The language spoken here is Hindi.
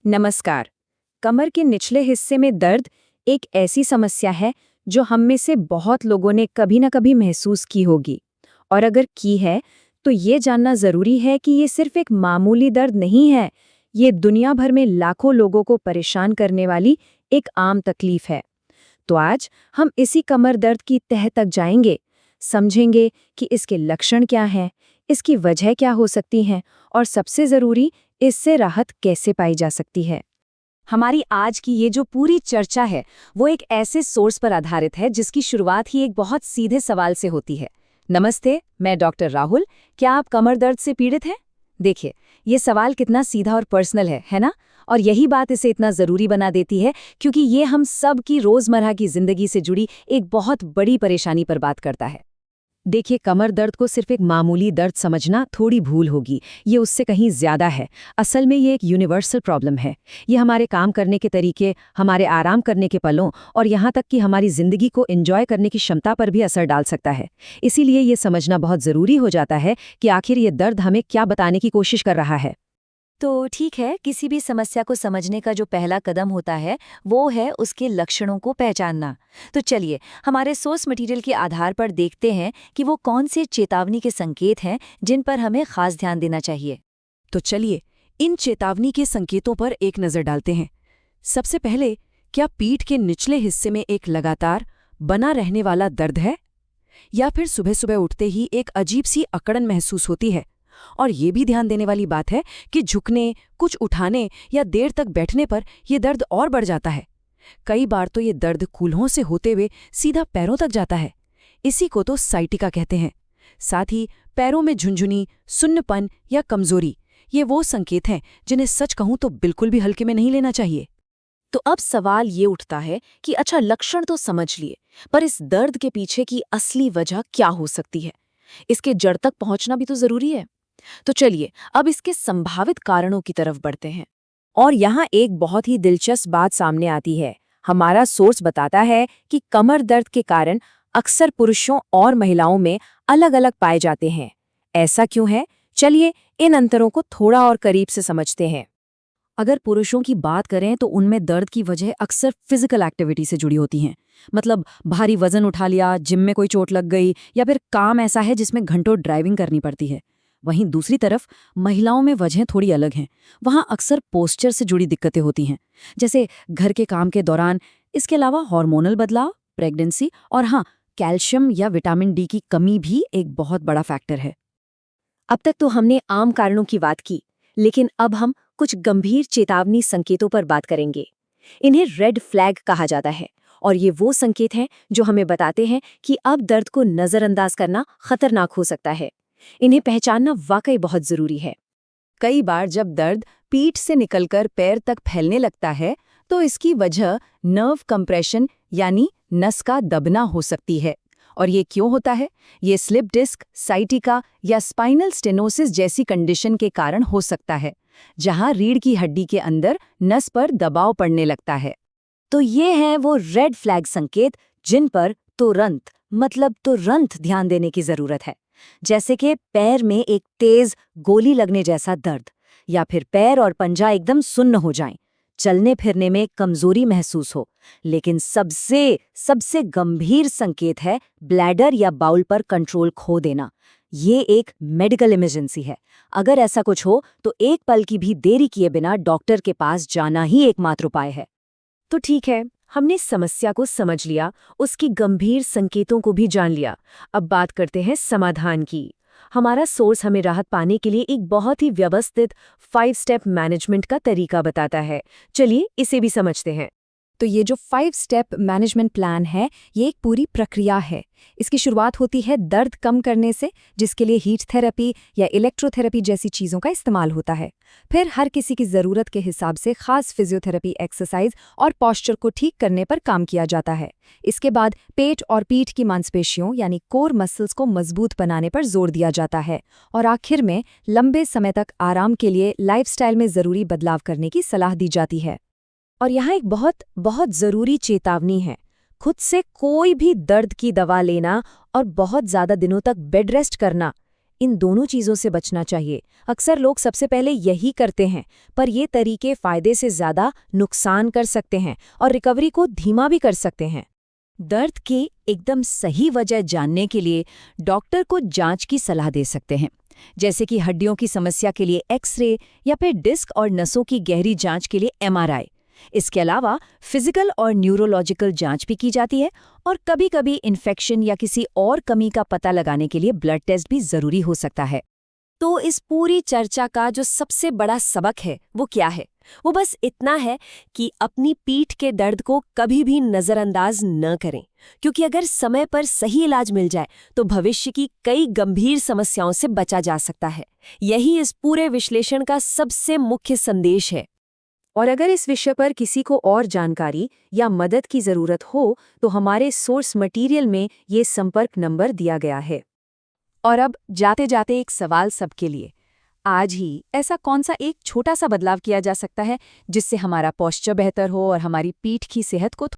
नमस्कार। कमर के निचले हिस्से में दर्द एक ऐसी समस्या है जो हम में से बहुत लोगों ने कभी न कभी महसूस की होगी। और अगर की है तो ये जानना जरूरी है कि ये सिर्फ एक मामूली दर्द नहीं है। ये दुनिया भर में लाखों लोगों को परेशान करने वाली एक आम तकलीफ है। तो आज हम इसी कमर दर्द की तह तक जाएंगे, समझेंगे कि इसके लक्षण क्या हैं, इसकी वजह क्या हो सकती हैं और सबसे जरूरी, इससे राहत कैसे पाई जा सकती है। हमारी आज की ये जो पूरी चर्चा है वो एक ऐसे सोर्स पर आधारित है जिसकी शुरुआत ही एक बहुत सीधे सवाल से होती है। नमस्ते, मैं डॉक्टर राहुल। क्या आप कमर दर्द से पीड़ित हैं? देखिए, ये सवाल कितना सीधा और पर्सनल है ना? और यही बात इसे इतना ज़रूरी बना देती है क्योंकि ये हम सब की रोज़मर्रा की ज़िंदगी से जुड़ी एक बहुत बड़ी परेशानी पर बात करता है। देखिए, कमर दर्द को सिर्फ एक मामूली दर्द समझना थोड़ी भूल होगी। ये उससे कहीं ज्यादा है। असल में ये एक यूनिवर्सल प्रॉब्लम है। ये हमारे काम करने के तरीके, हमारे आराम करने के पलों और यहाँ तक कि हमारी जिंदगी को एंजॉय करने की क्षमता पर भी असर डाल सकता है। इसीलिए ये समझना बहुत जरूरी हो जाता है कि आखिर ये दर्द हमें क्या बताने की कोशिश कर रहा है। तो ठीक है, किसी भी समस्या को समझने का जो पहला कदम होता है वो है उसके लक्षणों को पहचानना। तो चलिए, हमारे सोर्स मटेरियल के आधार पर देखते हैं कि वो कौन से चेतावनी के संकेत हैं जिन पर हमें खास ध्यान देना चाहिए। तो चलिए, इन चेतावनी के संकेतों पर एक नज़र डालते हैं। सबसे पहले, क्या पीठ के निचले हिस्से में एक लगातार बना रहने वाला दर्द है? या फिर सुबह सुबह उठते ही एक अजीब सी अकड़न महसूस होती है? और ये भी ध्यान देने वाली बात है कि झुकने, कुछ उठाने या देर तक बैठने पर यह दर्द और बढ़ जाता है। कई बार तो ये दर्द कूल्हों से होते हुए सीधा पैरों तक जाता है। इसी को तो साइटिका कहते हैं। साथ ही पैरों में झुंझुनी, सुन्नपन या कमजोरी, ये वो संकेत हैं जिन्हें सच कहूं तो बिल्कुल भी हल्के में नहीं लेना चाहिए। तो अब सवाल ये उठता है कि अच्छा, लक्षण तो समझ लिए, पर इस दर्द के पीछे की असली वजह क्या हो सकती है? इसके जड़ तक पहुंचना भी तो जरूरी है। तो चलिए, अब इसके संभावित कारणों की तरफ बढ़ते हैं। और यहाँ एक बहुत ही दिलचस्प बात सामने आती है। हमारा सोर्स बताता है कि कमर दर्द के कारण अक्सर पुरुषों और महिलाओं में अलग-अलग पाए जाते हैं। ऐसा क्यों है? चलिए, इन अंतरों को थोड़ा और करीब से समझते हैं। अगर पुरुषों की बात करें तो उनमें दर्द की वजह अक्सर फिजिकल एक्टिविटी से जुड़ी होती हैं। मतलब भारी वजन उठा लिया, जिम में कोई चोट लग गई, या फिर काम ऐसा है जिसमें घंटों ड्राइविंग करनी पड़ती है। वहीं दूसरी तरफ महिलाओं में वजहें थोड़ी अलग हैं। वहाँ अक्सर पोस्चर से जुड़ी दिक्कतें होती हैं, जैसे घर के काम के दौरान। इसके अलावा हार्मोनल बदलाव, प्रेगनेंसी और हाँ, कैल्शियम या विटामिन डी की कमी भी एक बहुत बड़ा फैक्टर है। अब तक तो हमने आम कारणों की बात की, लेकिन अब हम कुछ गंभीर चेतावनी संकेतों पर बात करेंगे। इन्हें रेड फ्लैग कहा जाता है और ये वो संकेत हैं जो हमें बताते हैं कि अब दर्द को नजरअंदाज करना खतरनाक हो सकता है। इन्हें पहचानना वाकई बहुत जरूरी है। कई बार जब दर्द पीठ से निकलकर पैर तक फैलने लगता है तो इसकी वजह नर्व कंप्रेशन यानी नस का दबना हो सकती है। और ये क्यों होता है? ये स्लिप डिस्क, साइटिका या स्पाइनल स्टेनोसिस जैसी कंडीशन के कारण हो सकता है, जहां रीढ़ की हड्डी के अंदर नस पर दबाव पड़ने लगता है। तो ये हैं वो रेड फ्लैग संकेत जिन पर तुरंत ध्यान देने की जरूरत है। जैसे कि पैर में एक तेज गोली लगने जैसा दर्द, या फिर पैर और पंजा एकदम सुन्न हो जाएं, चलने फिरने में कमजोरी महसूस हो। लेकिन सबसे गंभीर संकेत है ब्लैडर या बाउल पर कंट्रोल खो देना। ये एक मेडिकल इमरजेंसी है। अगर ऐसा कुछ हो तो एक पल की भी देरी किए बिना डॉक्टर के पास जाना ही एकमात्र उपाय है। तो ठीक है, हमने समस्या को समझ लिया, उसकी गंभीर संकेतों को भी जान लिया। अब बात करते हैं समाधान की। हमारा सोर्स हमें राहत पाने के लिए एक बहुत ही व्यवस्थित 5 स्टेप मैनेजमेंट का तरीका बताता है। चलिए, इसे भी समझते हैं। तो ये जो 5 स्टेप मैनेजमेंट प्लान है, ये एक पूरी प्रक्रिया है। इसकी शुरुआत होती है दर्द कम करने से, जिसके लिए हीट थेरेपी या इलेक्ट्रोथेरेपी जैसी चीज़ों का इस्तेमाल होता है। फिर हर किसी की ज़रूरत के हिसाब से खास फिजियोथेरेपी एक्सरसाइज और पॉस्चर को ठीक करने पर काम किया जाता है। इसके बाद पेट और पीठ की मांसपेशियों यानी कोर मसल्स को मजबूत बनाने पर जोर दिया जाता है। और आखिर में लंबे समय तक आराम के लिए लाइफस्टाइल में ज़रूरी बदलाव करने की सलाह दी जाती है। और यहाँ एक बहुत ज़रूरी चेतावनी है। खुद से कोई भी दर्द की दवा लेना और बहुत ज़्यादा दिनों तक बेड रेस्ट करना, इन दोनों चीज़ों से बचना चाहिए। अक्सर लोग सबसे पहले यही करते हैं, पर ये तरीके फ़ायदे से ज़्यादा नुकसान कर सकते हैं और रिकवरी को धीमा भी कर सकते हैं। दर्द की एकदम सही वजह जानने के लिए डॉक्टर को जांच की सलाह दे सकते हैं, जैसे कि हड्डियों की समस्या के लिए एक्सरे या फिर डिस्क और नसों की गहरी जांच के लिए एमआरआई। इसके अलावा फिजिकल और न्यूरोलॉजिकल जांच भी की जाती है और कभी-कभी इन्फेक्शन या किसी और कमी का पता लगाने के लिए ब्लड टेस्ट भी जरूरी हो सकता है। तो इस पूरी चर्चा का जो सबसे बड़ा सबक है वो क्या है? वो बस इतना है कि अपनी पीठ के दर्द को कभी भी नज़रअंदाज न करें, क्योंकि अगर समय पर सही इलाज मिल जाए तो भविष्य की कई गंभीर समस्याओं से बचा जा सकता है। यही इस पूरे विश्लेषण का सबसे मुख्य संदेश है। और अगर इस विषय पर किसी को और जानकारी या मदद की ज़रूरत हो तो हमारे सोर्स मटेरियल में ये संपर्क नंबर दिया गया है। और अब जाते जाते एक सवाल सबके लिए, आज ही ऐसा कौन सा एक छोटा सा बदलाव किया जा सकता है जिससे हमारा पोस्चर बेहतर हो और हमारी पीठ की सेहत को